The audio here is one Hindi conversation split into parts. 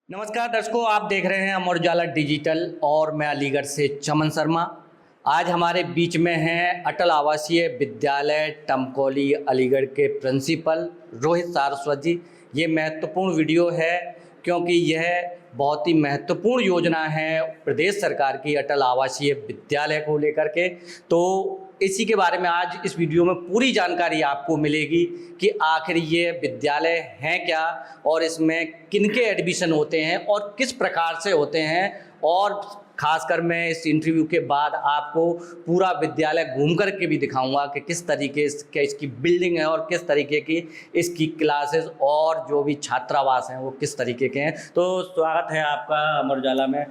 नमस्कार दर्शकों, आप देख रहे हैं अमर उजाला डिजिटल और मैं अलीगढ़ से चमन शर्मा। आज हमारे बीच में हैं अटल आवासीय विद्यालय टमकौली अलीगढ़ के प्रिंसिपल रोहित सारस्वत जी। ये महत्वपूर्ण वीडियो है क्योंकि यह बहुत ही महत्वपूर्ण योजना है प्रदेश सरकार की अटल आवासीय विद्यालय को लेकर के। तो इसी के बारे में आज इस वीडियो में पूरी जानकारी आपको मिलेगी कि आखिर ये विद्यालय हैं क्या और इसमें किनके एडमिशन होते हैं और किस प्रकार से होते हैं। और खासकर मैं इस इंटरव्यू के बाद आपको पूरा विद्यालय घूम कर के भी दिखाऊंगा कि किस तरीके से इसकी बिल्डिंग है और किस तरीके की इसकी क्लासेस और जो भी छात्रावास हैं वो किस तरीके के हैं। तो स्वागत है आपका अमर उजाला में।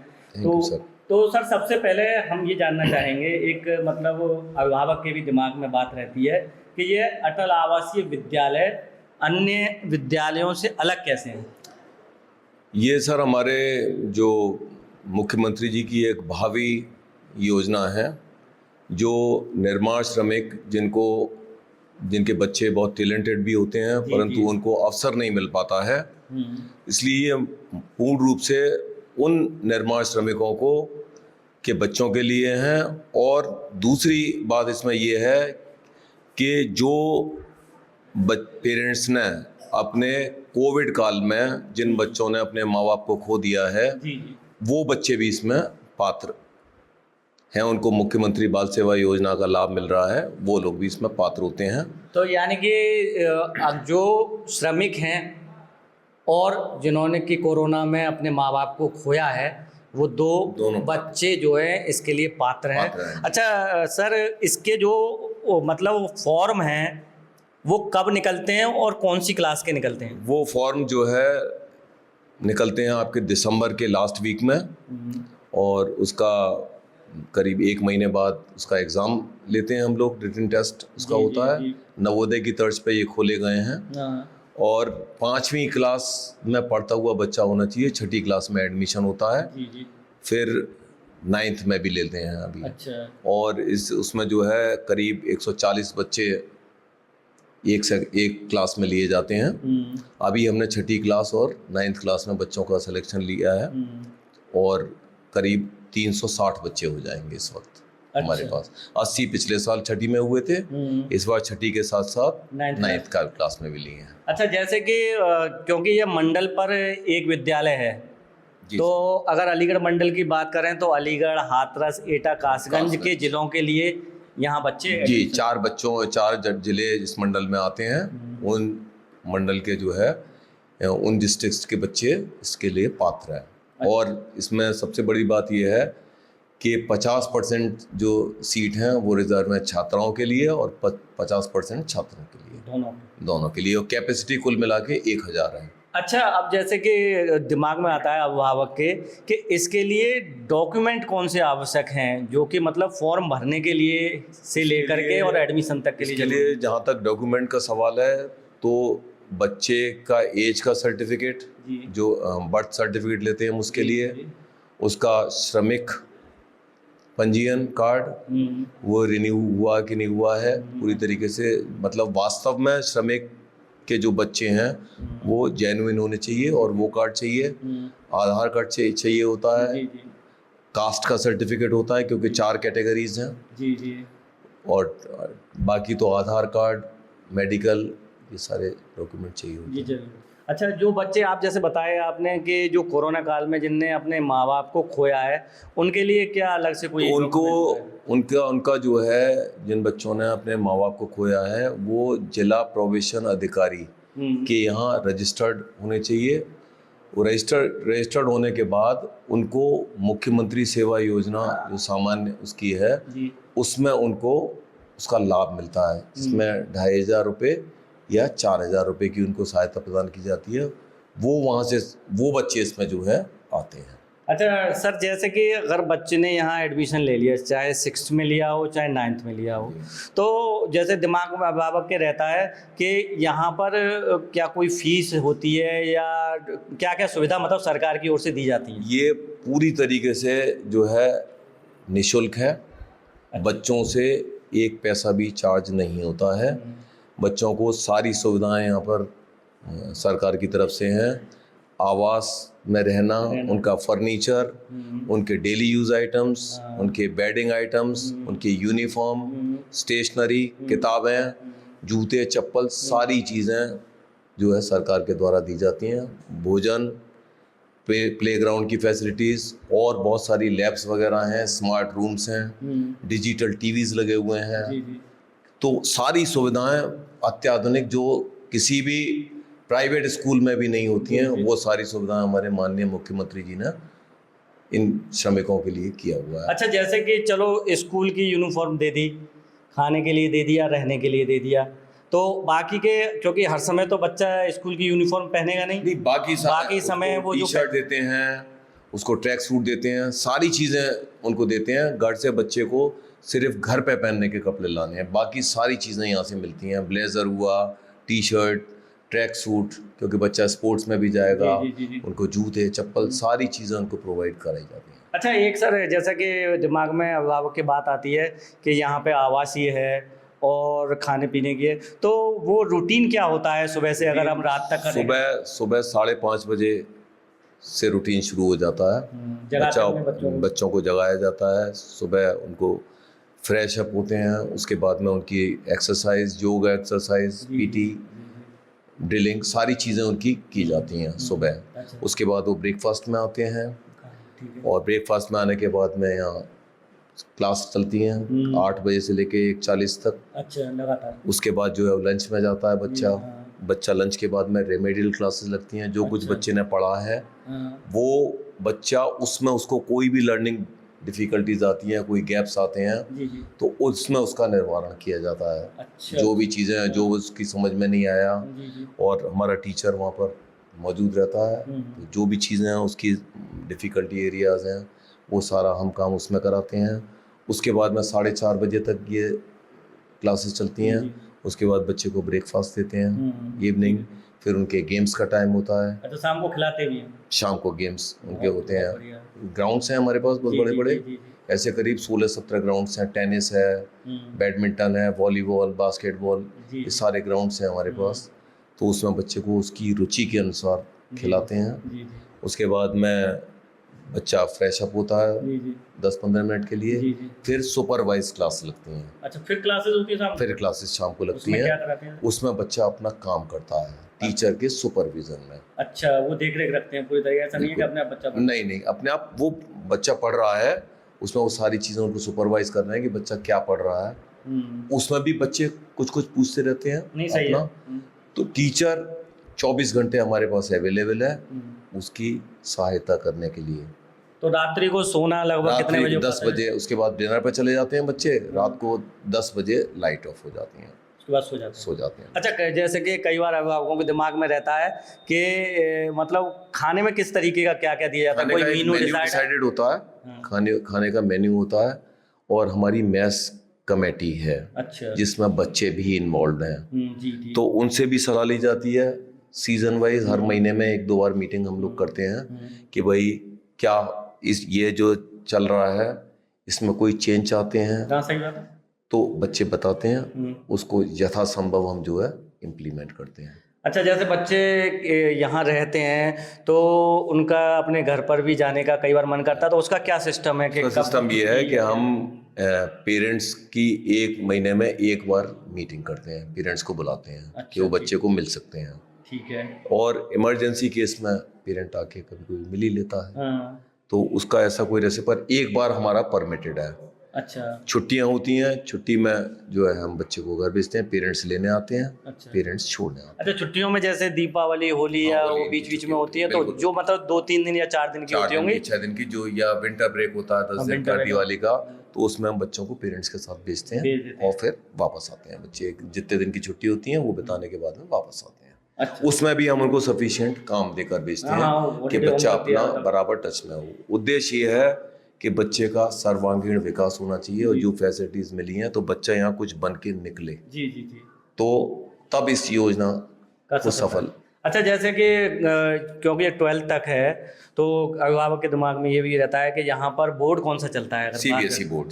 तो सर, सबसे पहले हम ये जानना चाहेंगे, एक मतलब अभिभावक के भी दिमाग में बात रहती है कि ये अटल आवासीय विद्यालय अन्य विद्यालयों से अलग कैसे हैं? ये सर हमारे जो मुख्यमंत्री जी की एक भावी योजना है, जो निर्माण श्रमिक जिनके बच्चे बहुत टैलेंटेड भी होते हैं परंतु उनको अवसर नहीं मिल पाता है, इसलिए पूर्ण रूप से उन निर्माण श्रमिकों के बच्चों के लिए हैं। और दूसरी बात इसमें ये है कि जो पेरेंट्स ने अपने कोविड काल में जिन बच्चों ने अपने माँ बाप को खो दिया है, वो बच्चे भी इसमें पात्र हैं। उनको मुख्यमंत्री बाल सेवा योजना का लाभ मिल रहा है, वो लोग भी इसमें पात्र होते हैं। तो यानी कि जो श्रमिक हैं और जिन्होंने कि कोरोना में अपने माँ बाप को खोया है, वो दोनों बच्चे जो हैं इसके लिए पात्र हैं। अच्छा सर, इसके जो मतलब फॉर्म हैं वो कब निकलते हैं और कौन सी क्लास के निकलते हैं? वो फॉर्म जो है निकलते हैं आपके दिसंबर के लास्ट वीक में, और उसका करीब 1 महीने बाद उसका एग्ज़ाम लेते हैं हम लोग, रिटन टेस्ट उसका होता है। नवोदय की तर्ज पे ये खोले गए हैं और 5वीं क्लास में पढ़ता हुआ बच्चा होना चाहिए। 6ठी क्लास में एडमिशन होता है, फिर 9th में भी लेते हैं अभी। अच्छा। और उसमें जो है करीब 140 बच्चे एक क्लास में लिए जाते हैं। अभी हमने 6ठी क्लास और 9th क्लास में बच्चों का सिलेक्शन लिया है और करीब 360 बच्चे हो जाएंगे इस वक्त। अच्छा। हमारे पास 80 पिछले साल 6ठी में हुए थे, इस बार 6ठी के साथ साथ 9th का क्लास में भी लिए हैं। अच्छा, जैसे कि क्योंकि ये मंडल पर एक विद्यालय है, तो अगर अलीगढ़ मंडल की बात करें तो अलीगढ़, हाथरस, एटा, कासगंज के जिलों के लिए यहाँ बच्चे 4 जिले इस मंडल में आते हैं। उन मंडल के जो है उन डिस्ट्रिक्ट्स के बच्चे इसके लिए पात्र हैं। और इसमें सबसे बड़ी बात यह है कि 50% जो सीट हैं वो रिजर्व हैं छात्राओं के लिए और 50% छात्रों के लिए, दोनों के लिए। और कैपेसिटी कुल मिला के 1000 है। अच्छा, अब जैसे कि दिमाग में आता है अभिभावक के कि इसके लिए डॉक्यूमेंट कौन से आवश्यक हैं, जो कि मतलब फॉर्म भरने के लिए से लेकर के और एडमिशन तक के लिए जहाँ तक डॉक्यूमेंट का सवाल है, तो बच्चे का एज का सर्टिफिकेट, जो बर्थ सर्टिफिकेट लेते हैं उसके लिए, उसका श्रमिक पंजीयन कार्ड, वो रिन्यू हुआ कि नहीं हुआ है पूरी तरीके से, मतलब वास्तव में श्रमिक के जो बच्चे हैं वो जेन्युइन होने चाहिए, और वो कार्ड चाहिए। आधार कार्ड चाहिए होता है। कास्ट का सर्टिफिकेट होता है क्योंकि 4 कैटेगरीज हैं। और बाकी तो आधार कार्ड, मेडिकल, ये सारे डॉक्यूमेंट चाहिए होते हैं। अच्छा, जो बच्चे आप जैसे बताए आपने कि जो कोरोना काल में जिनने अपने माँ बाप को खोया है, उनके लिए क्या अलग से कोई उनका जो है, जिन बच्चों ने अपने माँ बाप को खोया है, वो जिला प्रोबेशन अधिकारी के यहाँ रजिस्टर्ड होने चाहिए। वो रजिस्टर्ड होने के बाद उनको मुख्यमंत्री सेवा योजना जो सामान्य उसकी है, उसमें उनको उसका लाभ मिलता है, जिसमें 2500 रुपये या 4000 रुपये की उनको सहायता प्रदान की जाती है। वहाँ से वो बच्चे इसमें जो है आते हैं। अच्छा सर, जैसे कि अगर बच्चे ने यहाँ एडमिशन ले लिया, चाहे 6th में लिया हो चाहे 9th में लिया हो, तो जैसे दिमाग में अभिभावक के रहता है कि यहाँ पर क्या कोई फीस होती है या क्या क्या सुविधा मतलब सरकार की ओर से दी जाती है? ये पूरी तरीके से जो है निःशुल्क है। बच्चों से 1 पैसा भी चार्ज नहीं होता है। बच्चों को सारी सुविधाएं यहाँ पर सरकार की तरफ से हैं। आवास में रहना, उनका फर्नीचर, उनके डेली यूज आइटम्स, उनके बेडिंग आइटम्स, उनके यूनिफॉर्म, स्टेशनरी, किताबें, जूते, चप्पल, सारी चीज़ें जो है सरकार के द्वारा दी जाती हैं। भोजन, प्लेग्राउंड की फैसिलिटीज़ और बहुत सारी लैब्स वगैरह हैं, स्मार्ट रूम्स हैं, डिजिटल टीवीज़ लगे हुए हैं। तो सारी सुविधाएं अत्याधुनिक जो किसी भी प्राइवेट स्कूल में भी नहीं होती हैं, वो सारी सुविधाएं हमारे माननीय मुख्यमंत्री जी ने इन श्रमिकों के लिए किया हुआ है। अच्छा, जैसे कि चलो स्कूल की यूनिफॉर्म दे दी, खाने के लिए दे दिया, रहने के लिए दे दिया, तो बाकी के, क्योंकि हर समय तो बच्चा स्कूल की यूनिफॉर्म पहनेगा नहीं, बाकी समय वो टी शर्ट देते हैं, उसको ट्रैक सूट देते हैं, सारी चीज़ें उनको देते हैं। घर से बच्चे को सिर्फ घर पे पहनने के कपड़े लाने हैं, बाकी सारी चीज़ें यहाँ से मिलती हैं। ब्लेज़र हुआ, टी शर्ट, ट्रैक सूट, क्योंकि बच्चा स्पोर्ट्स में भी जाएगा, उनको जूते, चप्पल, सारी चीज़ें उनको प्रोवाइड कराई जाती हैं। अच्छा, एक सर, जैसा कि दिमाग में अभिभावक की बात आती है कि यहाँ पे आवासीय है और खाने पीने की है, तो वो रूटीन क्या होता है सुबह से, अगर हम रात तक करें? सुबह 5:30 बजे से रूटीन शुरू हो जाता है। बच्चों को जगाया जाता है, सुबह उनको फ्रेश अप होते हैं, उसके बाद में उनकी exercise, yoga exercise, PT, drilling, सारी चीज़ें उनकी की जाती हैं सुबह। अच्छा। उसके बाद वो ब्रेकफास्ट में आते हैं, और ब्रेकफास्ट में आने के बाद में यहाँ क्लास चलती हैं 8 बजे से लेके 1:40 तक। अच्छा, लगातार। उसके बाद जो है लंच में जाता है बच्चा लंच के बाद में रेमेडियल क्लासेस लगती हैं। जो कुछ बच्चे ने पढ़ा है वो बच्चा उसमें, उसको कोई भी लर्निंग डिफ़िकल्टीज आती हैं, कोई गैप्स आते हैं, तो उसमें उसका निर्वारण किया जाता है। अच्छा। जो भी चीज़ें हैं जो उसकी समझ में नहीं आया, और हमारा टीचर वहाँ पर मौजूद रहता है, तो जो भी चीज़ें हैं उसकी डिफ़िकल्टी एरियाज़ हैं, वो सारा हम काम उसमें कराते हैं। उसके बाद में 4:30 बजे तक ये क्लासेस चलती हैं। उसके बाद बच्चे को ब्रेकफास्ट देते हैं इवनिंग, फिर उनके गेम्स का टाइम होता है। तो शाम को खिलाते भी हैं? शाम को गेम्स उनके होते हैं। ग्राउंड्स हैं हमारे पास बहुत बड़े बड़े, ऐसे करीब 16-17 ग्राउंड्स हैं। टेनिस है, बैडमिंटन है, वॉलीबॉल, बास्केटबॉल, ये सारे ग्राउंड्स हैं हमारे पास। तो उसमें बच्चे को उसकी रुचि के अनुसार खिलाते हैं। उसके बाद में बच्चा फ्रेश अप होता है 10-15 मिनट के लिए, फिर सुपरवाइज क्लास लगती हैं। अच्छा, फिर क्लासेस होती है शाम? फिर क्लासेस शाम को लगती हैं। उसमें बच्चा अपना काम करता है टीचर के सुपरविजन में। अच्छा, वो देख रेख रखते हैं पूरी तरीके से, नहीं है कि अपने आप बच्चा नहीं, अपने आप वो बच्चा पढ़ रहा है, उसमें वो सारी चीज़ें उनको सुपरवाइज कर रहे हैं कि बच्चा क्या पढ़ रहा है। उसमें भी बच्चे कुछ पूछते रहते हैं। नहीं, सही है। तो टीचर 24 घंटे हमारे पास अवेलेबल है उसकी सहायता करने के लिए। तो रात्रि को सोना लगभग कितने बजे? 10 बजे। उसके बाद डिनर पर चले जाते हैं बच्चे। रात को 10 बजे लाइट ऑफ हो जाती हैं, उसके बाद सो जाते हैं। अच्छा, जैसे कि कई बार अभिभावकों के दिमाग में रहता है कि मतलब खाने में किस तरीके का क्या क्या दिया जाता है, कोई मेन्यू डिसाइडेड होता है। खाने का मेन्यू होता है, और हमारी मेस कमेटी है। अच्छा। जिसमें बच्चे भी इन्वॉल्व हैं। तो उनसे भी सलाह ली जाती है सीजन वाइज। हर महीने में 1-2 बार मीटिंग हम लोग करते हैं कि भाई क्या ये जो चल रहा है इसमें कोई चेंज चाहते हैं। सही बात है। तो बच्चे बताते हैं, उसको यथासंभव हम जो है इम्प्लीमेंट करते हैं। अच्छा, जैसे बच्चे यहाँ रहते हैं तो उनका अपने घर पर भी जाने का कई बार मन करता है, तो उसका क्या सिस्टम है? सिस्टम ये है कि हम पेरेंट्स की 1 महीने में 1 बार मीटिंग करते हैं, पेरेंट्स को बुलाते हैं। अच्छा, कि वो बच्चे को मिल सकते हैं। ठीक है। और इमरजेंसी केस में पेरेंट आके कभी कोई मिल ही लेता है। तो उसका ऐसा कोई रेसिपी पर 1 बार हमारा परमिटेड है। अच्छा। छुट्टियां होती हैं, छुट्टी में जो है हम बच्चे को घर भेजते हैं, पेरेंट्स लेने आते हैं। अच्छा। पेरेंट्स छोड़ने आते हैं। अच्छा, छुट्टियों में जैसे दीपावली, होली या वो बीच में होती है, तो जो मतलब 2-3 दिन या 4 दिन की होती होंगी, 6 दिन की, जो या विंटर ब्रेक होता है 10 दिन का दिवाली का, तो उसमें हम बच्चों को पेरेंट्स के साथ भेजते हैं और फिर वापस आते हैं। बच्चे जितने दिन की छुट्टी होती है वो बिताने के बाद में वापस आते हैं। अच्छा। उसमें भी हम उनको सफिशिएंट काम देकर भेजते हैं कि बच्चा अपना बराबर टच में हो। उद्देश्य ये है कि बच्चे का सर्वांगीण विकास होना चाहिए, और जो फैसिलिटीज मिली हैं तो बच्चा यहाँ कुछ बन के निकले। जी। तो तब इस योजना को सफल। अच्छा, जैसे कि क्योंकि 12th तक है, तो अभिभावक के दिमाग में ये भी रहता है कि यहाँ पर बोर्ड कौन सा चलता है? सीबीएसई बोर्ड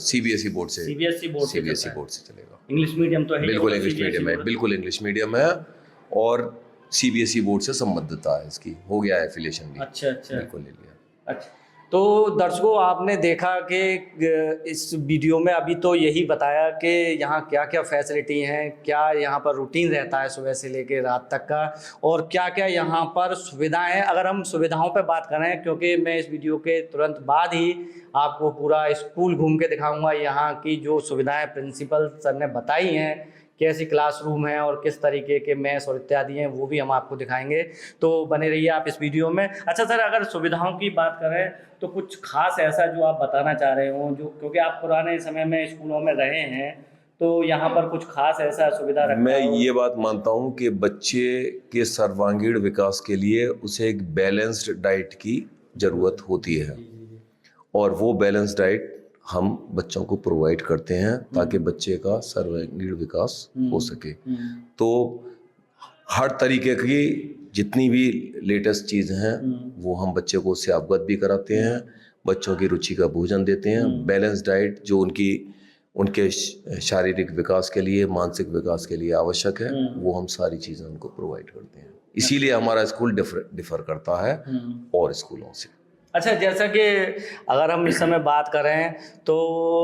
से चलेगा। इंग्लिश मीडियम तो है? बिल्कुल इंग्लिश मीडियम है, बिल्कुल इंग्लिश मीडियम है। और सीबीएसई बोर्ड से संबद्धता है, इसकी हो गया है एफिलिएशन भी। अच्छा अच्छा बिल्कुल ले लिया। अच्छा। तो दर्शकों, आपने देखा कि इस वीडियो में अभी तो यही बताया कि यहाँ क्या क्या फैसिलिटी हैं, क्या यहाँ पर रूटीन रहता है सुबह से लेकर रात तक का, और क्या क्या यहाँ पर सुविधाएं हैं। अगर हम सुविधाओं पर बात करें, क्योंकि मैं इस वीडियो के तुरंत बाद ही आपको पूरा स्कूल घूम के दिखाऊंगा, यहाँ की जो सुविधाएं प्रिंसिपल सर ने बताई हैं, कैसी क्लासरूम है और किस तरीके के मेस और इत्यादि हैं, वो भी हम आपको दिखाएंगे। तो बने रहिए आप इस वीडियो में। अच्छा सर, अगर सुविधाओं की बात करें तो कुछ खास ऐसा जो आप बताना चाह रहे हो, जो क्योंकि आप पुराने समय में स्कूलों में रहे हैं, तो यहाँ पर कुछ खास ऐसा सुविधा रखा मैं हो? ये बात मानता हूँ कि बच्चे के सर्वांगीण विकास के लिए उसे एक बैलेंस्ड डाइट की जरूरत होती है, और वो बैलेंस डाइट हम बच्चों को प्रोवाइड करते हैं ताकि बच्चे का सर्वांगीण विकास हो सके। तो हर तरीके की जितनी भी लेटेस्ट चीज़ हैं वो हम बच्चे को उससे अवगत भी कराते हैं, बच्चों की रुचि का भोजन देते हैं। बैलेंस डाइट जो उनके शारीरिक विकास के लिए, मानसिक विकास के लिए आवश्यक है, वो हम सारी चीज़ें उनको प्रोवाइड करते हैं। इसीलिए हमारा स्कूल डिफर करता है और स्कूलों से। अच्छा, जैसा कि अगर हम इस समय बात करें तो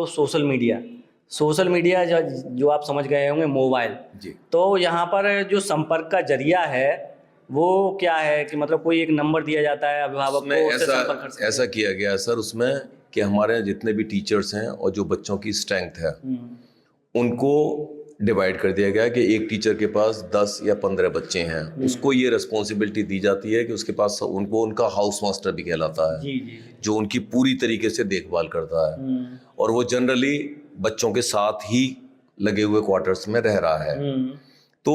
सोशल मीडिया जो आप समझ गए होंगे, मोबाइल जी। तो यहाँ पर जो संपर्क का जरिया है वो क्या है कि मतलब कोई एक नंबर दिया जाता है अभिभावक उसमें को, उससे संपर्क कर सकते हैं? ऐसा किया गया है सर उसमें कि हमारे जितने भी टीचर्स हैं और जो बच्चों की स्ट्रेंथ है उनको डिवाइड कर दिया गया है कि एक टीचर के पास 10 या 15 बच्चे हैं, उसको ये रिस्पॉन्सिबिलिटी दी जाती है कि उसके पास उनका हाउस मास्टर भी कहलाता है, जी जी। जो उनकी पूरी तरीके से देखभाल करता है, और वो जनरली बच्चों के साथ ही लगे हुए क्वार्टर्स में रह रहा है। तो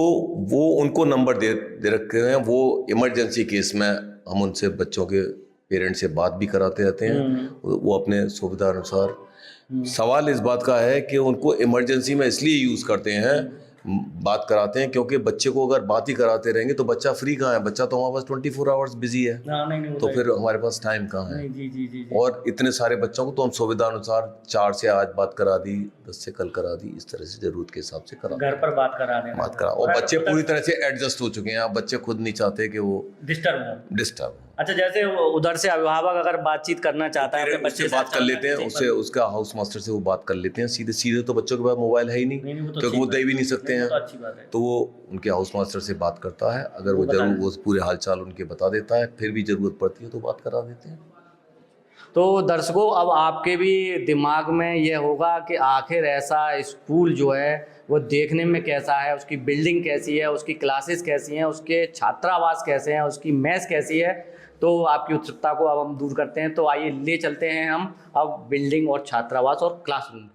वो उनको नंबर दे रखे हैं, वो इमरजेंसी केस में हम उनसे बच्चों के पेरेंट्स से बात भी कराते रहते हैं, वो अपने सुविधा अनुसार। सवाल इस बात का है कि उनको इमरजेंसी में इसलिए यूज़ करते हैं, बात कराते हैं, क्योंकि बच्चे को अगर बात ही कराते रहेंगे तो बच्चा फ्री कहाँ है, बच्चा तो हमारे पास 24 आवर्स बिजी है। नहीं, तो फिर हमारे पास टाइम कहाँ है। जी जी जी। और इतने सारे बच्चों को तो हम सुविधा अनुसार 4 से आज बात करा दी, 10 से कल करा दी, इस तरह से जरूरत के हिसाब से करा घर पर बात करा देना, बात करा। और बच्चे पूरी तरह से एडजस्ट हो चुके हैं, अब बच्चे खुद नहीं चाहते कि वो डिस्टर्ब। अच्छा, जैसे उधर से अभिभावक अगर बातचीत करना चाहता है अपने बच्चे से, बात कर लेते हैं, उससे उसका हाउस मास्टर से वो बात कर लेते हैं सीधे सीधे। तो बच्चों के पास मोबाइल है ही नहीं, क्योंकि वो दे भी नहीं सकते हैं, तो वो उनके हाउस मास्टर से बात करता है। अगर वो जरूर वो पूरे हालचाल उनके बता देता है, फिर भी जरूरत पड़ती है तो बात करा देते हैं। तो दर्शकों, अब आपके भी दिमाग में ये होगा कि आखिर ऐसा स्कूल जो है वो देखने में कैसा है, उसकी बिल्डिंग कैसी है, उसकी क्लासेस कैसी हैं, उसके छात्रावास कैसे हैं, उसकी मेस कैसी है। तो आपकी उत्सुकता को अब हम दूर करते हैं, तो आइए ले चलते हैं हम अब बिल्डिंग और छात्रावास और क्लासरूम।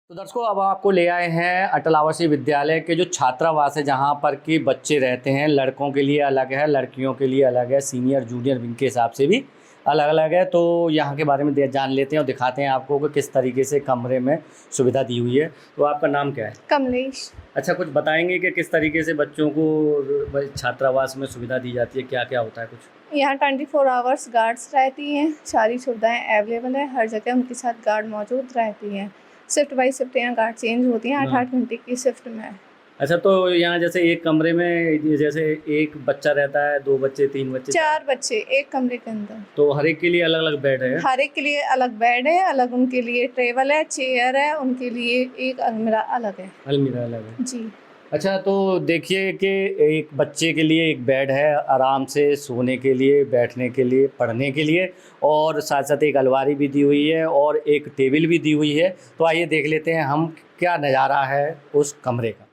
तो दर्शकों, अब आपको ले आए हैं अटल आवासीय विद्यालय के जो छात्रावास है, जहाँ पर कि बच्चे रहते हैं। लड़कों के लिए अलग है, लड़कियों के लिए अलग है, सीनियर जूनियर विंग के हिसाब से भी अलग अलग है। तो यहाँ के बारे में जान लेते हैं और दिखाते हैं आपको कि किस तरीके से कमरे में सुविधा दी हुई है। तो आपका नाम क्या है? कमलेश। अच्छा, कुछ बताएंगे कि किस तरीके से बच्चों को छात्रावास में सुविधा दी जाती है, क्या क्या होता है कुछ? यहाँ 24 आवर्स गार्ड्स रहती हैं, सारी सुविधाएं अवेलेबल है, हर जगह उनके साथ गार्ड मौजूद रहती हैं। शिफ्ट बाई शिफ्ट यहाँ गार्ड चेंज होती हैं, 8-8 घंटे की शिफ्ट में। अच्छा, तो यहाँ जैसे एक कमरे में जैसे एक बच्चा रहता है, 2 बच्चे, 3 बच्चे, 4 बच्चे एक कमरे के अंदर। तो हर एक के लिए अलग अलग बेड है? हर एक के लिए अलग बेड है, अलग उनके लिए टेबल है, चेयर है, उनके लिए एक अलमीरा अलग है। अलमीरा अलग है जी। अच्छा, तो देखिए कि एक बच्चे के लिए एक बेड है, आराम से सोने के लिए, बैठने के लिए, पढ़ने के लिए, और साथ साथ एक अलमारी भी दी हुई है और एक टेबल भी दी हुई है। तो आइए देख लेते हैं हम क्या नज़ारा है उस कमरे का।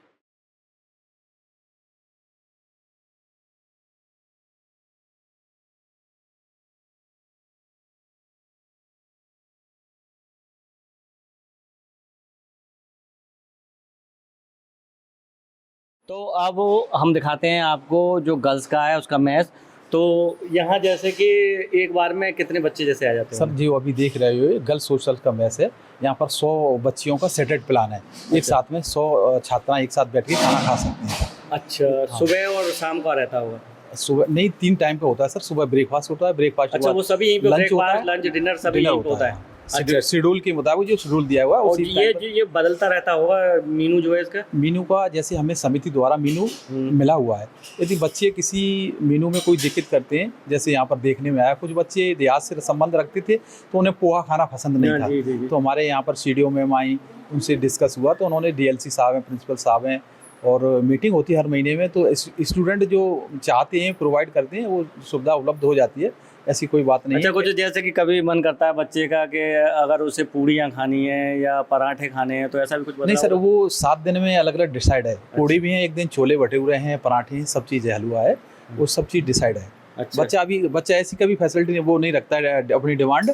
तो अब हम दिखाते हैं आपको जो गर्ल्स का है उसका मेस। तो यहाँ जैसे कि एक बार में कितने बच्चे जैसे आ जाते हैं? सर जो अभी देख रहे हो गर्ल्स हॉस्टल का मैस है, यहाँ पर 100 बच्चियों का सेटेड प्लान है। एक साथ में 100 छात्राएं एक साथ बैठ के खाना खा सकती हैं। अच्छा, सुबह और शाम का रहता होगा? सुबह नहीं, 3 टाइम पे होता है सर। सुबह ब्रेकफास्ट होता है, ब्रेकफास्ट अच्छा, वो सभी यहीं पे लंच होता ब्रेकफास्ट, लंच, डिनर सभी यहीं पे होता है? अच्छा, शेड्यूल के मुताबिक जो शेड्यूल दिया हुआ है और उसी ये टाइम ये बदलता रहता होगा मीनू जो है इसका? मीनू का जैसे हमें समिति द्वारा मीनू मिला हुआ है। यदि बच्चे किसी मीनू में कोई दिक्कत करते हैं, जैसे यहाँ पर देखने में आया कुछ बच्चे देहात से संबंध रखते थे तो उन्हें पोहा खाना पसंद नहीं था। जी, जी, जी। तो हमारे यहाँ पर सीडीओ मैम आई, उनसे डिस्कस हुआ तो उन्होंने डीएलसी साहब हैं, प्रिंसिपल साहब हैं, और मीटिंग होती है हर महीने में। तो स्टूडेंट जो चाहते हैं प्रोवाइड करते हैं, वो सुविधा उपलब्ध हो जाती है, ऐसी कोई बात नहीं अच्छा, है। कुछ जैसे कि कभी मन करता है बच्चे का कि अगर उसे पूड़ियाँ खानी है या पराठे खाने हैं, तो ऐसा भी कुछ नहीं सर, वो 7 दिन में अलग अलग डिसाइड है। पूड़ी भी है, एक दिन छोले भटूरे हैं, पराठे हैं, सब चीज़ है, हलवा है, वो सब चीज़ डिसाइड है। अच्छा। बच्चा ऐसी कभी फैसिलिटी वो नहीं रखता है अपनी डिमांड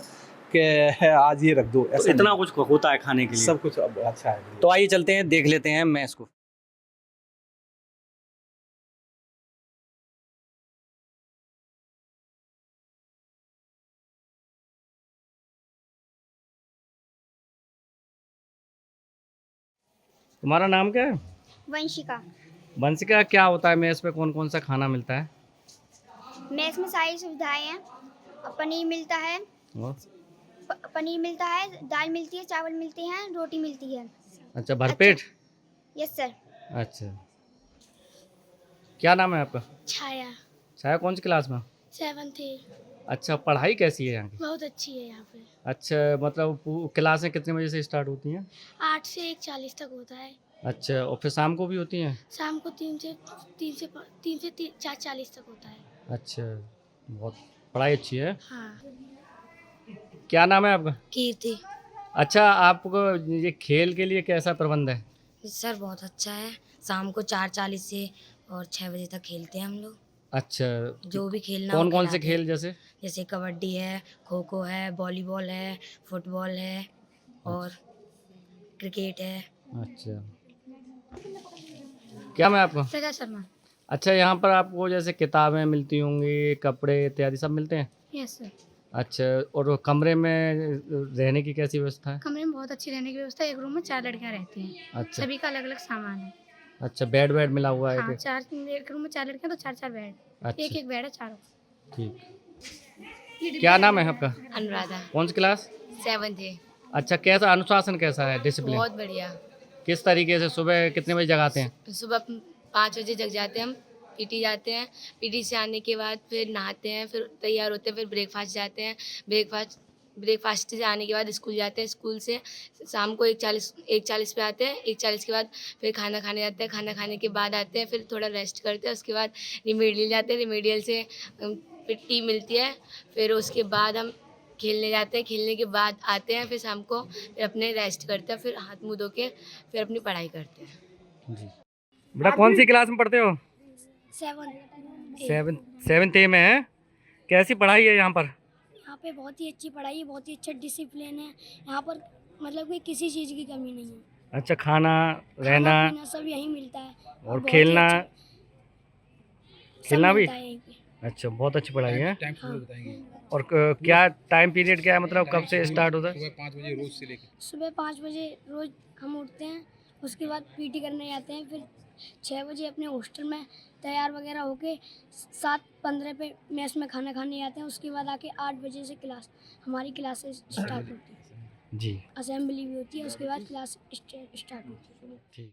कि आज ये रख दो, तो ऐसा इतना नहीं। कुछ होता है खाने के लिए? सब कुछ अब अच्छा है। तो आइए चलते हैं, देख लेते हैं मैस को। तुम्हारा नाम क्या है? वंशिका। वंशिका, क्या होता है मेस पे, कौन कौन सा खाना मिलता है? मेस में सारी सुविधाएं हैं। पनीर मिलता है, और? पनीर मिलता है, दाल मिलती है, चावल मिलते हैं, रोटी मिलती है। अच्छा, भरपेट? Yes sir. अच्छा, क्या नाम है आपका? छाया। छाया, कौन सी क्लास में? 7th है। अच्छा, पढ़ाई कैसी है यहाँ की? बहुत अच्छी है यहाँ पे। अच्छा, मतलब क्लासें कितने बजे से स्टार्ट होती हैं? 8 से 1:40 तक होता है। अच्छा, और फिर शाम को भी होती हैं? शाम को 3 से 4:40 तक होता है। अच्छा, बहुत पढ़ाई अच्छी है। हाँ। क्या नाम है आपका? कीर्ति। अच्छा, आपको ये खेल के लिए कैसा प्रबंध है? सर बहुत अच्छा है। शाम को 4:40 से और 6 बजे तक खेलते हैं हम लोग। अच्छा, जो भी खेलना कौन हो कौन से खिलाते हैं। खेल जैसे? जैसे कबड्डी है, खो खो है, वॉलीबॉल है, फुटबॉल है और क्रिकेट है। अच्छा, क्या मैं आपको? सजा शर्मा। अच्छा, यहाँ पर आपको जैसे किताबें मिलती होंगी, कपड़े इत्यादि सब मिलते हैं? Yes sir. अच्छा, और कमरे में रहने की कैसी व्यवस्था है? कमरे में बहुत अच्छी रहने की व्यवस्था है। एक रूम में 4 लड़कियाँ रहती हैं। अच्छा। सभी का अलग अलग सामान है। अच्छा, बेड मिला हुआ है? हाँ, एक रूम में 4 लड़कियाँ तो 4 बेड। अच्छा। एक बेड है चारों। ठीक। क्या नाम है आपका? अनुराधा। कौन सी क्लास? 7th है। अच्छा, कैसा अनुशासन कैसा है, डिसिप्लिन? बहुत बढ़िया। किस तरीके से सुबह कितने बजे जगाते हैं? सुबह 5 बजे जग जाते हैं हम, पीटी जाते हैं। पीटी से आने के बाद फिर नहाते हैं, फिर तैयार होते हैं, फिर ब्रेकफास्ट जाते हैं। ब्रेकफास्ट से आने के बाद स्कूल जाते हैं। स्कूल से शाम को 1:40 पे आते हैं। 1:40 के बाद फिर खाना खाने जाते हैं। खाना खाने के बाद आते हैं, फिर थोड़ा रेस्ट करते हैं। उसके बाद रिमेडियल जाते हैं। रिमेडियल से फिर टी मिलती है। फिर उसके बाद हम खेलने जाते हैं। खेलने के बाद आते हैं, फिर शाम को फिर अपने रेस्ट करते हैं। फिर हाथ मुँह धो के फिर अपनी पढ़ाई करते हैं। जी। बेटा, कौन सी क्लास में पढ़ते हो? 7th। 7th A में है। कैसी पढ़ाई है यहाँ पर? यहाँ पे बहुत ही अच्छी पढ़ाई है, बहुत ही अच्छा डिसिप्लिन है। यहाँ पर मतलब कि किसी चीज़ की कमी नहीं है। अच्छा, खाना रहना खाना पीना सब यहीं मिलता है। और बहुत ही खेलना अच्छा- सब खेलना भी? मिलता है यहीं पे। अच्छा, बहुत अच्छी पढ़ाई है। टाइम पूरा बताएंगे। और क्या टाइम पीरियड क्या है, मतलब कब से स्टार्ट होता है? सुबह 5 बजे रोज से लेकर सुबह 5 बजे रोज़ हम उठते हैं। उसके बाद पीटी करने जाते हैं। फिर 6 बजे अपने हॉस्टल में तैयार वगैरह होके 7:15 पे मेस में खाना खाने जाते हैं। उसके बाद आके 8 बजे से हमारी क्लासेस स्टार्ट होती है। जी, असेंबली भी होती है। उसके बाद क्लास स्टार्ट होती है। ठीक।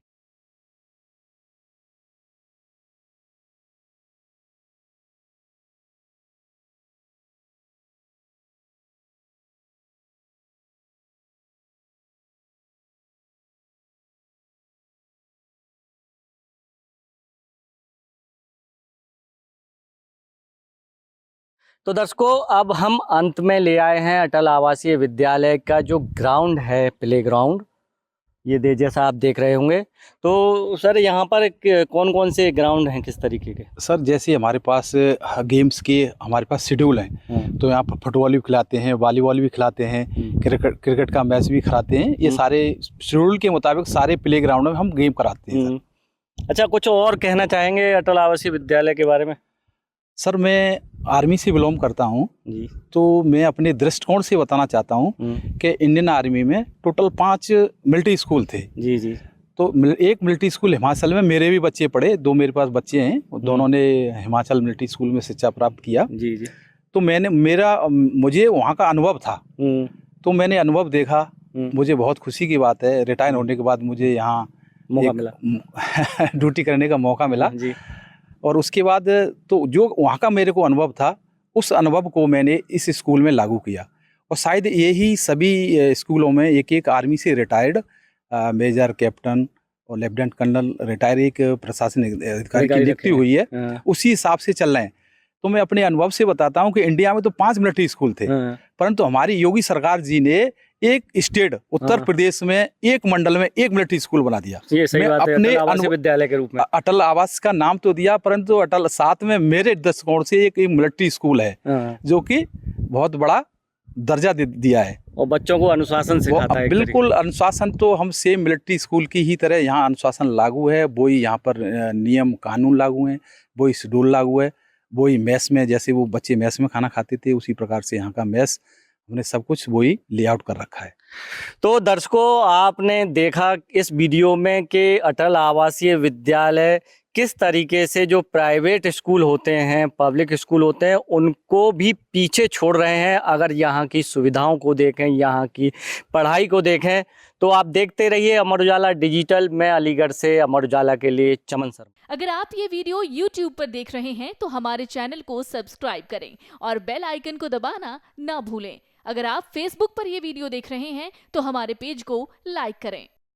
तो दर्शकों, अब हम अंत में ले आए हैं अटल आवासीय विद्यालय का जो ग्राउंड है, प्ले ग्राउंड, ये जैसा आप देख रहे होंगे। तो सर, यहाँ पर कौन कौन से ग्राउंड हैं, किस तरीके के? सर जैसे हमारे पास गेम्स के हमारे पास शेड्यूल हैं, तो यहाँ पर फुटबॉल भी खिलाते हैं, वॉलीबॉल भी खिलाते हैं, क्रिकेट का मैच भी कराते हैं। ये सारे शेड्यूल के मुताबिक सारे प्ले ग्राउंड में हम गेम कराते हैं सर। अच्छा, कुछ और कहना चाहेंगे अटल आवासीय विद्यालय के बारे में? सर मैं आर्मी से बिलोंग करता हूँ, जी तो मैं अपने दृष्टिकोण से बताना चाहता हूँ कि इंडियन आर्मी में टोटल 5 मिलिट्री स्कूल थे। जी जी तो एक मिलिट्री स्कूल हिमाचल में मेरे भी बच्चे पढ़े, 2 मेरे पास बच्चे हैं, दोनों ने हिमाचल मिलिट्री स्कूल में शिक्षा प्राप्त किया। जी जी तो मुझे वहाँ का अनुभव था, तो मैंने अनुभव देखा, मुझे बहुत खुशी की बात है। रिटायर होने के बाद मुझे यहाँ मौका मिला ड्यूटी करने का मौका मिला जी। और उसके बाद तो जो वहाँ का मेरे को अनुभव था, उस अनुभव को मैंने इस स्कूल में लागू किया और शायद यही सभी स्कूलों में एक आर्मी से रिटायर्ड मेजर, कैप्टन और लेफ्टिनेंट कर्नल रिटायर एक प्रशासनिक अधिकारी की नियुक्ति हुई है, उसी हिसाब से चल रहे हैं। तो मैं अपने अनुभव से बताता हूँ कि इंडिया में तो 5 मिलिट्री स्कूल थे, परंतु हमारी योगी सरकार जी ने एक स्टेट उत्तर प्रदेश में एक मंडल में एक मिलिट्री स्कूल बना दिया। ये सही बात है, अपने अटल आवासीय विद्यालय के रूप में अटल आवास का नाम तो दिया, परंतु अटल साथ में मेरे दृष्टिकोण से एक मिलिट्री स्कूल है जो कि बहुत बड़ा दर्जा दिया है और बच्चों को अनुशासन सिखाता है। बिल्कुल, अनुशासन तो हम सेम मिलिट्री स्कूल की ही तरह यहाँ अनुशासन लागू है, वही यहाँ पर नियम कानून लागू हैं, वही शेड्यूल लागू है, वही मेस में जैसे वो बच्चे मेस में खाना खाते थे उसी प्रकार से यहाँ का मेस हमने सब कुछ वही लेआउट कर रखा है। तो दर्शकों, आपने देखा इस वीडियो में कि अटल आवासीय विद्यालय किस तरीके से जो प्राइवेट स्कूल होते हैं, पब्लिक स्कूल होते हैं, उनको भी पीछे छोड़ रहे हैं। अगर यहाँ की सुविधाओं को देखें, यहाँ की पढ़ाई को देखें, तो आप देखते रहिए अमर उजाला डिजिटल। मैं अलीगढ़ से अमर उजाला के लिए चमन शर्मा। अगर आप ये वीडियो YouTube पर देख रहे हैं तो हमारे चैनल को सब्सक्राइब करें और बेल आइकन को दबाना ना भूलें। अगर आप Facebook पर ये वीडियो देख रहे हैं तो हमारे पेज को लाइक करें।